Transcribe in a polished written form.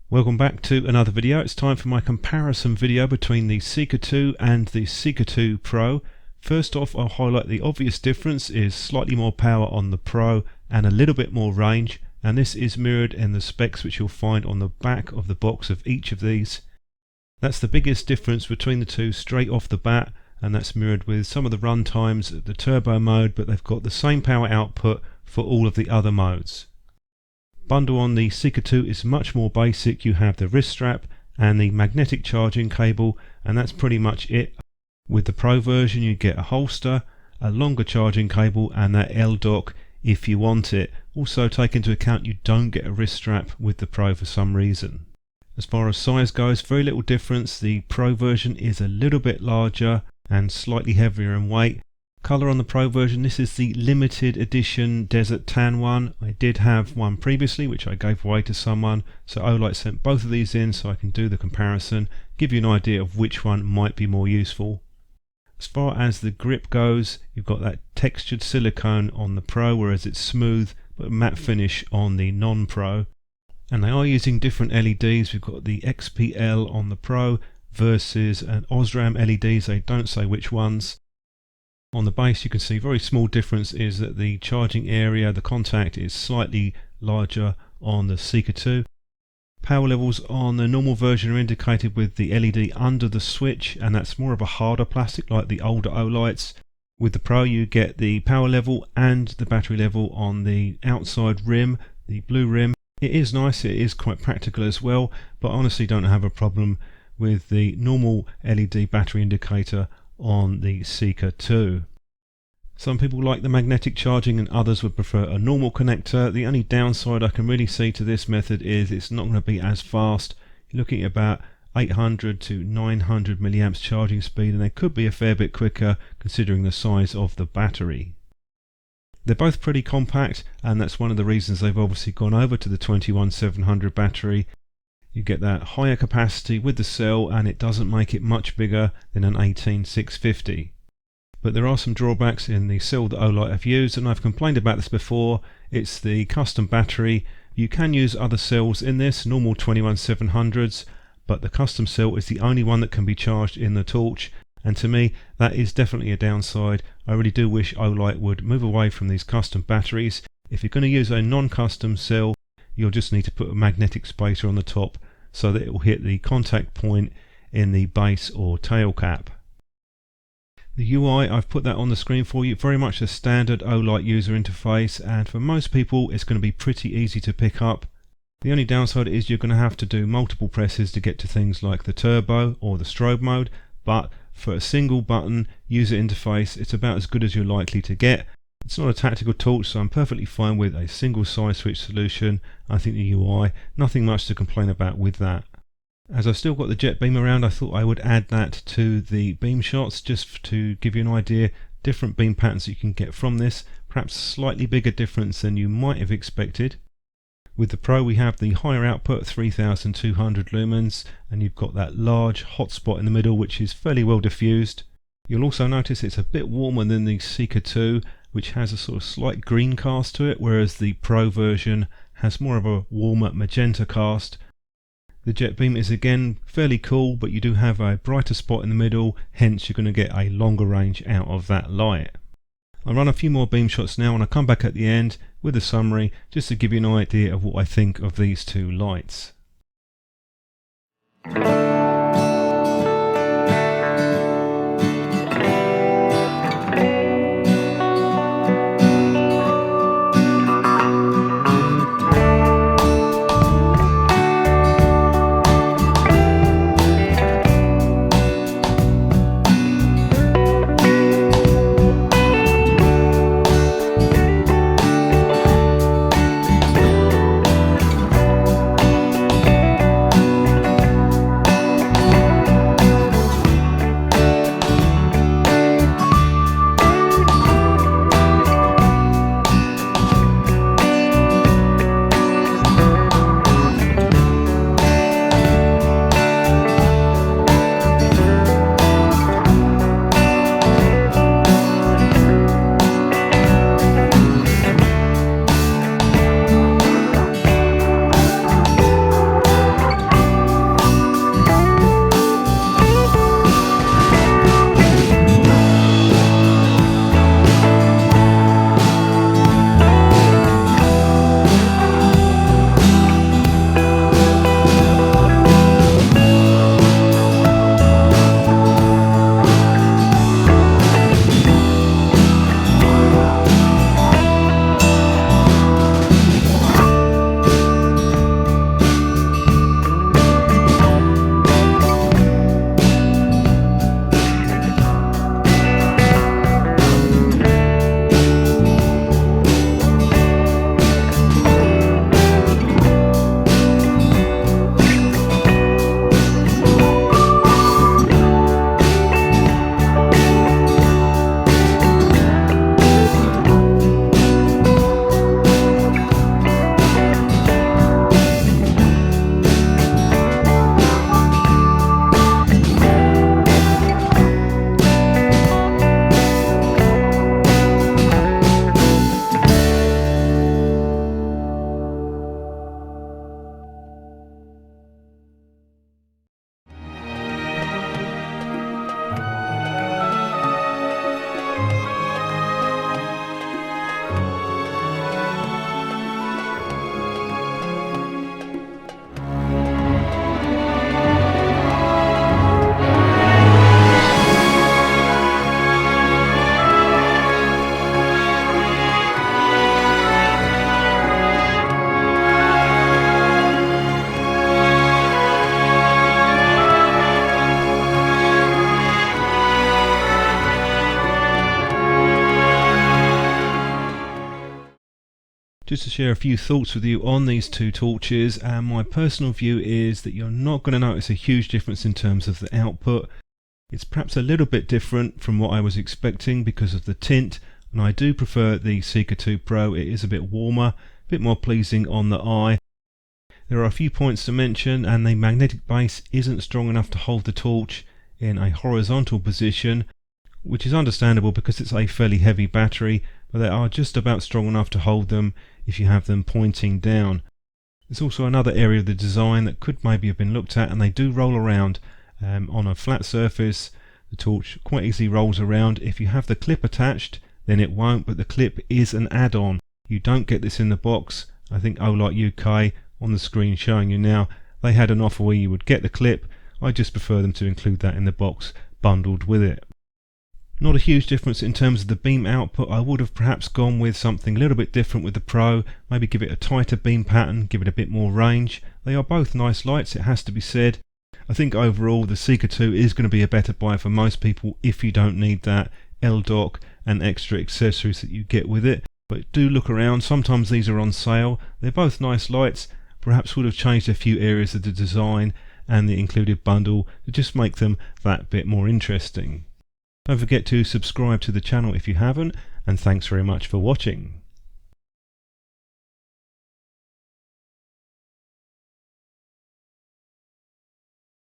Welcome back to another video. It's time for my comparison video between the Seeker 2 and the Seeker 2 Pro. First off, I'll highlight the obvious difference is slightly more power on the Pro and a little bit more range, and this is mirrored in the specs which you'll find on the back of the box of each of these. That's the biggest difference between the two straight off the bat, and that's mirrored with some of the run times, the turbo mode, but they've got the same power output for all of the other modes. Bundle on the Seeker 2 is much more basic. You have the wrist strap and the magnetic charging cable, and that's pretty much it. With the Pro version you get a holster, a longer charging cable and that L dock if you want it. Also take into account you don't get a wrist strap with the Pro for some reason. As far as size goes, very little difference. The Pro version is a little bit larger and slightly heavier in weight. Colour on the Pro version, this is the limited edition desert tan one. I did have one previously which I gave away to someone, so Olight sent both of these in so I can do the comparison, give you an idea of which one might be more useful. As far as the grip goes, you've got that textured silicone on the Pro, whereas it's smooth but matte finish on the non-Pro. And they are using different LEDs. We've got the XPL on the Pro versus an Osram LEDs, they don't say which ones. On the base you can see very small difference is that the charging area, the contact is slightly larger on the Seeker 2. Power levels on the normal version are indicated with the LED under the switch, and that's more of a harder plastic like the older Olights. With the Pro you get the power level and the battery level on the outside rim, the blue rim. It is nice, it is quite practical as well, but I honestly don't have a problem with the normal LED battery indicator on the Seeker 2. Some people like the magnetic charging and others would prefer a normal connector. The only downside I can really see to this method is it's not going to be as fast. You're looking at about 800 to 900 milliamps charging speed, and they could be a fair bit quicker considering the size of the battery. They're both pretty compact, and that's one of the reasons they've obviously gone over to the 21700 battery. You get that higher capacity with the cell, and it doesn't make it much bigger than an 18650. But there are some drawbacks in the cell that Olight have used, and I've complained about this before. It's the custom battery. You can use other cells in this, normal 21700s, but the custom cell is the only one that can be charged in the torch, and to me that is definitely a downside. I really do wish Olight would move away from these custom batteries. If you're going to use a non-custom cell, you'll just need to put a magnetic spacer on the top so that it will hit the contact point in the base or tail cap. The UI, I've put that on the screen for you, very much a standard Olight user interface, and for most people it's going to be pretty easy to pick up. The only downside is you're going to have to do multiple presses to get to things like the turbo or the strobe mode, but for a single button user interface it's about as good as you're likely to get. It's not a tactical torch, so I'm perfectly fine with a single side switch solution. I think the UI, nothing much to complain about with that. As I've still got the jet beam around, I thought I would add that to the beam shots just to give you an idea, different beam patterns you can get from this, perhaps slightly bigger difference than you might have expected. With the Pro we have the higher output, 3200 lumens, and you've got that large hot spot in the middle which is fairly well diffused. You'll also notice it's a bit warmer than the Seeker 2, which has a sort of slight green cast to it, whereas the Pro version has more of a warmer magenta cast. The jet beam is again fairly cool, but you do have a brighter spot in the middle, hence you're going to get a longer range out of that light. I'll run a few more beam shots now and I'll come back at the end with a summary just to give you an idea of what I think of these two lights. Just to share a few thoughts with you on these two torches, and my personal view is that you're not going to notice a huge difference in terms of the output. It's perhaps a little bit different from what I was expecting because of the tint, and I do prefer the Seeker 2 Pro. It is a bit warmer, a bit more pleasing on the eye. There are a few points to mention, and the magnetic base isn't strong enough to hold the torch in a horizontal position, which is understandable because it's a fairly heavy battery, but they are just about strong enough to hold them if you have them pointing down. There's also another area of the design that could maybe have been looked at, and they do roll around on a flat surface. The torch quite easily rolls around. If you have the clip attached, then it won't, but the clip is an add-on. You don't get this in the box. I think Olight UK, on the screen showing you now, they had an offer where you would get the clip. I just prefer them to include that in the box bundled with it. Not a huge difference in terms of the beam output. I would have perhaps gone with something a little bit different with the Pro, maybe give it a tighter beam pattern, give it a bit more range. They are both nice lights, it has to be said. I think overall the Seeker 2 is going to be a better buy for most people if you don't need that L-dock and extra accessories that you get with it. But do look around, sometimes these are on sale. They're both nice lights, perhaps would have changed a few areas of the design and the included bundle to just make them that bit more interesting. Don't forget to subscribe to the channel if you haven't, and thanks very much for watching.